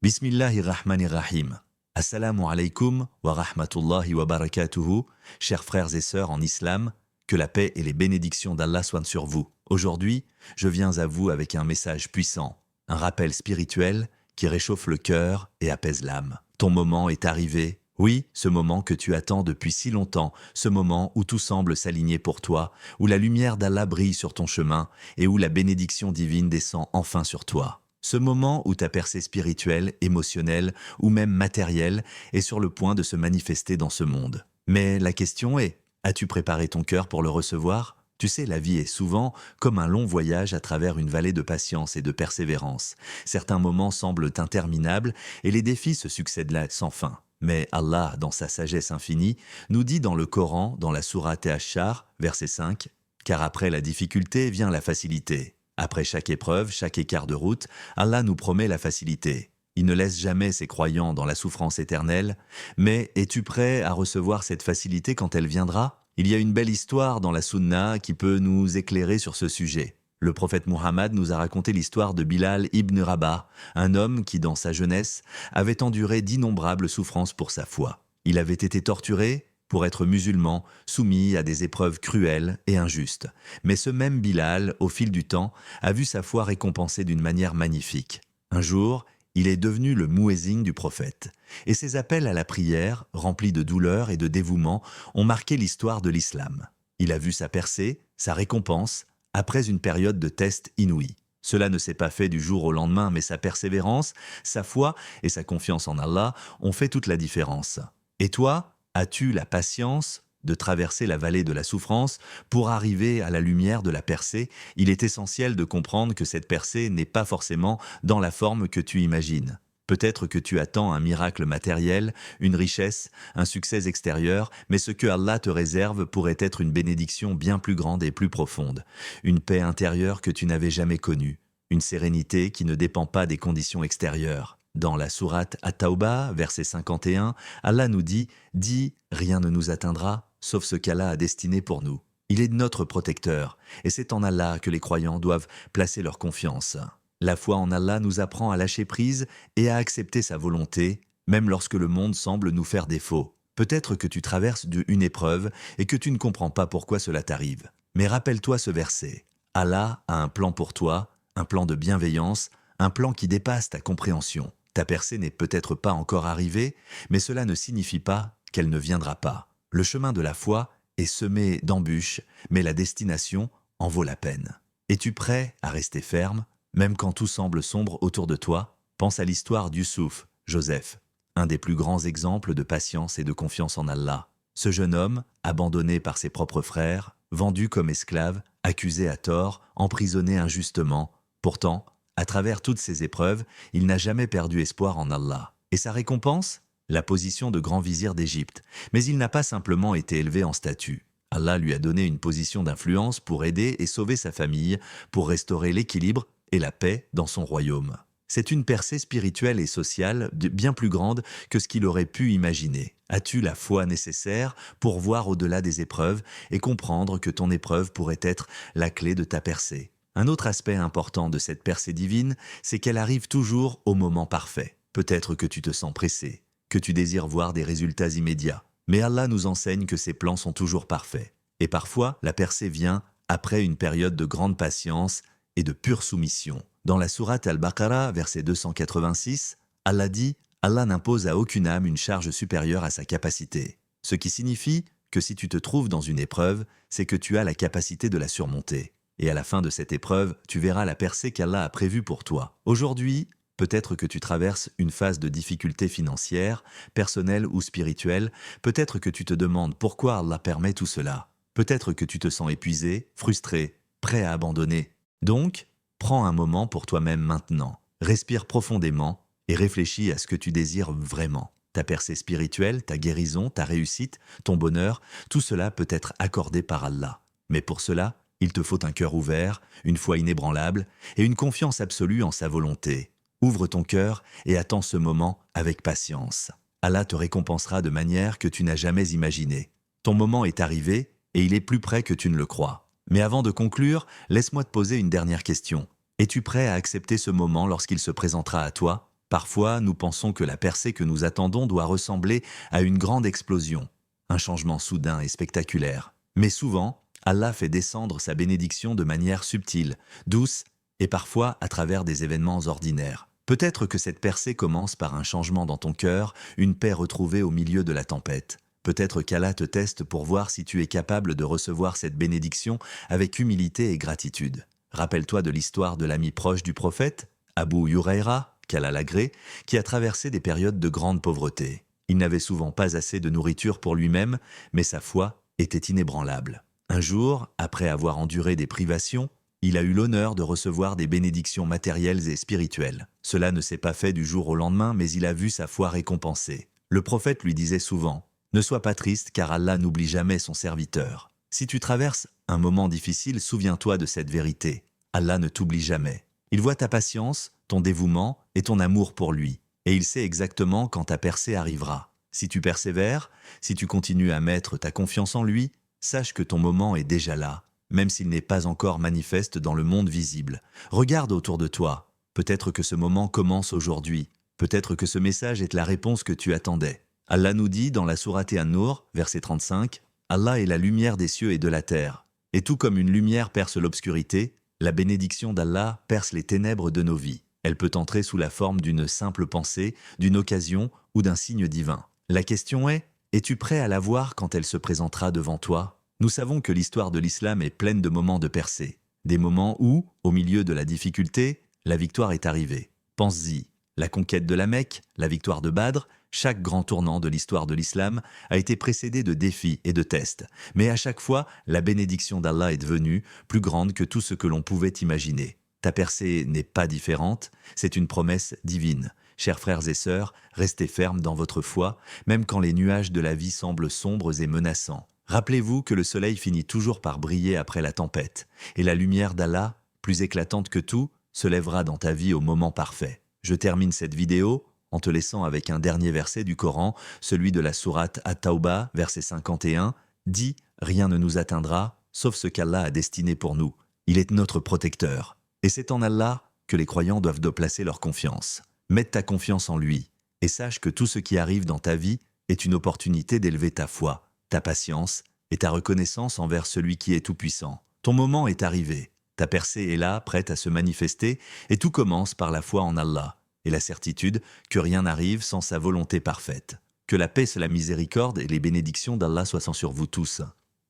Bismillahirrahmanirrahim. Assalamu alaikum wa rahmatullahi wa barakatuhu. Chers frères et sœurs en islam, que la paix et les bénédictions d'Allah soient sur vous. Aujourd'hui, je viens à vous avec un message puissant, un rappel spirituel qui réchauffe le cœur et apaise l'âme. Ton moment est arrivé. Oui, ce moment que tu attends depuis si longtemps, ce moment où tout semble s'aligner pour toi, où la lumière d'Allah brille sur ton chemin et où la bénédiction divine descend enfin sur toi. Ce moment où ta percée spirituelle, émotionnelle ou même matérielle est sur le point de se manifester dans ce monde. Mais la question est, as-tu préparé ton cœur pour le recevoir ? Tu sais, la vie est souvent comme un long voyage à travers une vallée de patience et de persévérance. Certains moments semblent interminables et les défis se succèdent là sans fin. Mais Allah, dans sa sagesse infinie, nous dit dans le Coran, dans la sourate Ash-Shar, verset 5, « Car après la difficulté vient la facilité. » Après chaque épreuve, chaque écart de route, Allah nous promet la facilité. Il ne laisse jamais ses croyants dans la souffrance éternelle. Mais es-tu prêt à recevoir cette facilité quand elle viendra ? Il y a une belle histoire dans la Sunna qui peut nous éclairer sur ce sujet. Le prophète Muhammad nous a raconté l'histoire de Bilal ibn Rabah, un homme qui, dans sa jeunesse, avait enduré d'innombrables souffrances pour sa foi. Il avait été torturé pour être musulman, soumis à des épreuves cruelles et injustes. Mais ce même Bilal, au fil du temps, a vu sa foi récompensée d'une manière magnifique. Un jour, il est devenu le mouezzin du prophète. Et ses appels à la prière, remplis de douleur et de dévouement, ont marqué l'histoire de l'islam. Il a vu sa percée, sa récompense, après une période de tests inouïs. Cela ne s'est pas fait du jour au lendemain, mais sa persévérance, sa foi et sa confiance en Allah ont fait toute la différence. Et toi, as-tu la patience de traverser la vallée de la souffrance pour arriver à la lumière de la percée ? Il est essentiel de comprendre que cette percée n'est pas forcément dans la forme que tu imagines. Peut-être que tu attends un miracle matériel, une richesse, un succès extérieur, mais ce que Allah te réserve pourrait être une bénédiction bien plus grande et plus profonde, une paix intérieure que tu n'avais jamais connue, une sérénité qui ne dépend pas des conditions extérieures. Dans la sourate At-Tawbah, verset 51, Allah nous dit « Dis, rien ne nous atteindra, sauf ce qu'Allah a destiné pour nous. Il est notre protecteur, et c'est en Allah que les croyants doivent placer leur confiance. » La foi en Allah nous apprend à lâcher prise et à accepter sa volonté, même lorsque le monde semble nous faire défaut. Peut-être que tu traverses une épreuve et que tu ne comprends pas pourquoi cela t'arrive. Mais rappelle-toi ce verset. Allah a un plan pour toi, un plan de bienveillance, un plan qui dépasse ta compréhension. Ta percée n'est peut-être pas encore arrivée, mais cela ne signifie pas qu'elle ne viendra pas. Le chemin de la foi est semé d'embûches, mais la destination en vaut la peine. Es-tu prêt à rester ferme ? Même quand tout semble sombre autour de toi, pense à l'histoire d'Youssouf, Joseph, un des plus grands exemples de patience et de confiance en Allah. Ce jeune homme, abandonné par ses propres frères, vendu comme esclave, accusé à tort, emprisonné injustement, pourtant, à travers toutes ces épreuves, il n'a jamais perdu espoir en Allah. Et sa récompense ? La position de grand vizir d'Égypte. Mais il n'a pas simplement été élevé en statut. Allah lui a donné une position d'influence pour aider et sauver sa famille, pour restaurer l'équilibre et la paix dans son royaume. C'est une percée spirituelle et sociale bien plus grande que ce qu'il aurait pu imaginer. As-tu la foi nécessaire pour voir au-delà des épreuves et comprendre que ton épreuve pourrait être la clé de ta percée ? Un autre aspect important de cette percée divine, c'est qu'elle arrive toujours au moment parfait. Peut-être que tu te sens pressé, que tu désires voir des résultats immédiats. Mais Allah nous enseigne que ses plans sont toujours parfaits. Et parfois, la percée vient après une période de grande patience et de pure soumission. Dans la sourate Al-Baqarah, verset 286, Allah dit « Allah n'impose à aucune âme une charge supérieure à sa capacité ». Ce qui signifie que si tu te trouves dans une épreuve, c'est que tu as la capacité de la surmonter. Et à la fin de cette épreuve, tu verras la percée qu'Allah a prévue pour toi. Aujourd'hui, peut-être que tu traverses une phase de difficulté financière, personnelle ou spirituelle. Peut-être que tu te demandes pourquoi Allah permet tout cela. Peut-être que tu te sens épuisé, frustré, prêt à abandonner. Donc, prends un moment pour toi-même maintenant. Respire profondément et réfléchis à ce que tu désires vraiment. Ta percée spirituelle, ta guérison, ta réussite, ton bonheur, tout cela peut être accordé par Allah. Mais pour cela, il te faut un cœur ouvert, une foi inébranlable et une confiance absolue en sa volonté. Ouvre ton cœur et attends ce moment avec patience. Allah te récompensera de manière que tu n'as jamais imaginée. Ton moment est arrivé et il est plus près que tu ne le crois. Mais avant de conclure, laisse-moi te poser une dernière question. Es-tu prêt à accepter ce moment lorsqu'il se présentera à toi ? Parfois, nous pensons que la percée que nous attendons doit ressembler à une grande explosion, un changement soudain et spectaculaire. Mais souvent, Allah fait descendre sa bénédiction de manière subtile, douce et parfois à travers des événements ordinaires. Peut-être que cette percée commence par un changement dans ton cœur, une paix retrouvée au milieu de la tempête. Peut-être qu'Allah te teste pour voir si tu es capable de recevoir cette bénédiction avec humilité et gratitude. Rappelle-toi de l'histoire de l'ami proche du prophète, Abu Huraira, qu'Allah l'agrée, qui a traversé des périodes de grande pauvreté. Il n'avait souvent pas assez de nourriture pour lui-même, mais sa foi était inébranlable. Un jour, après avoir enduré des privations, il a eu l'honneur de recevoir des bénédictions matérielles et spirituelles. Cela ne s'est pas fait du jour au lendemain, mais il a vu sa foi récompensée. Le prophète lui disait souvent « Ne sois pas triste, car Allah n'oublie jamais son serviteur. Si tu traverses un moment difficile, souviens-toi de cette vérité. Allah ne t'oublie jamais. Il voit ta patience, ton dévouement et ton amour pour lui. Et il sait exactement quand ta percée arrivera. Si tu persévères, si tu continues à mettre ta confiance en lui, sache que ton moment est déjà là, même s'il n'est pas encore manifeste dans le monde visible. Regarde autour de toi. Peut-être que ce moment commence aujourd'hui. Peut-être que ce message est la réponse que tu attendais. Allah nous dit dans la sourate An-Nur, verset 35, « Allah est la lumière des cieux et de la terre. Et tout comme une lumière perce l'obscurité, la bénédiction d'Allah perce les ténèbres de nos vies. Elle peut entrer sous la forme d'une simple pensée, d'une occasion ou d'un signe divin. La question est, es-tu prêt à la voir quand elle se présentera devant toi ? Nous savons que l'histoire de l'islam est pleine de moments de percée. Des moments où, au milieu de la difficulté, la victoire est arrivée. Pense-y, la conquête de la Mecque, la victoire de Badr, chaque grand tournant de l'histoire de l'islam a été précédé de défis et de tests. Mais à chaque fois, la bénédiction d'Allah est devenue plus grande que tout ce que l'on pouvait imaginer. Ta percée n'est pas différente, c'est une promesse divine. Chers frères et sœurs, restez fermes dans votre foi, même quand les nuages de la vie semblent sombres et menaçants. Rappelez-vous que le soleil finit toujours par briller après la tempête, et la lumière d'Allah, plus éclatante que tout, se lèvera dans ta vie au moment parfait. Je termine cette vidéo en te laissant avec un dernier verset du Coran, celui de la sourate At-Tawbah, verset 51, dit « Rien ne nous atteindra, sauf ce qu'Allah a destiné pour nous. Il est notre protecteur. » Et c'est en Allah que les croyants doivent placer leur confiance. Mets ta confiance en lui, et sache que tout ce qui arrive dans ta vie est une opportunité d'élever ta foi, ta patience et ta reconnaissance envers celui qui est tout-puissant. Ton moment est arrivé, ta percée est là, prête à se manifester, et tout commence par la foi en Allah, et la certitude que rien n'arrive sans sa volonté parfaite. Que la paix, la miséricorde et les bénédictions d'Allah soient sur vous tous.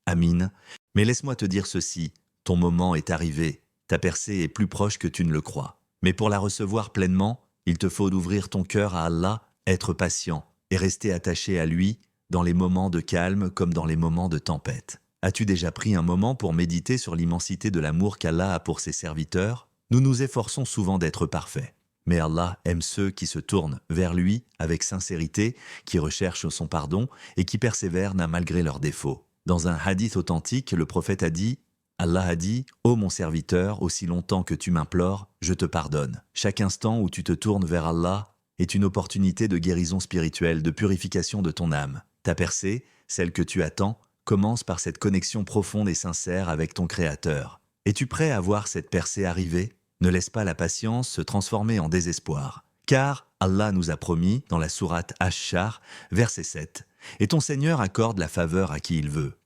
Amin. Mais laisse-moi te dire ceci, ton moment est arrivé, ta percée est plus proche que tu ne le crois. Mais pour la recevoir pleinement, il te faut ouvrir ton cœur à Allah, être patient et rester attaché à lui dans les moments de calme comme dans les moments de tempête. As-tu déjà pris un moment pour méditer sur l'immensité de l'amour qu'Allah a pour ses serviteurs ? Nous nous efforçons souvent d'être parfaits. Mais Allah aime ceux qui se tournent vers lui avec sincérité, qui recherchent son pardon et qui persévèrent malgré leurs défauts. Dans un hadith authentique, le prophète a dit « Allah a dit « Ô mon serviteur, aussi longtemps que tu m'implores, je te pardonne. » Chaque instant où tu te tournes vers Allah est une opportunité de guérison spirituelle, de purification de ton âme. Ta percée, celle que tu attends, commence par cette connexion profonde et sincère avec ton Créateur. Es-tu prêt à voir cette percée arriver ? Ne laisse pas la patience se transformer en désespoir. Car Allah nous a promis, dans la sourate Ash-Shar, verset 7, « Et ton Seigneur accorde la faveur à qui il veut.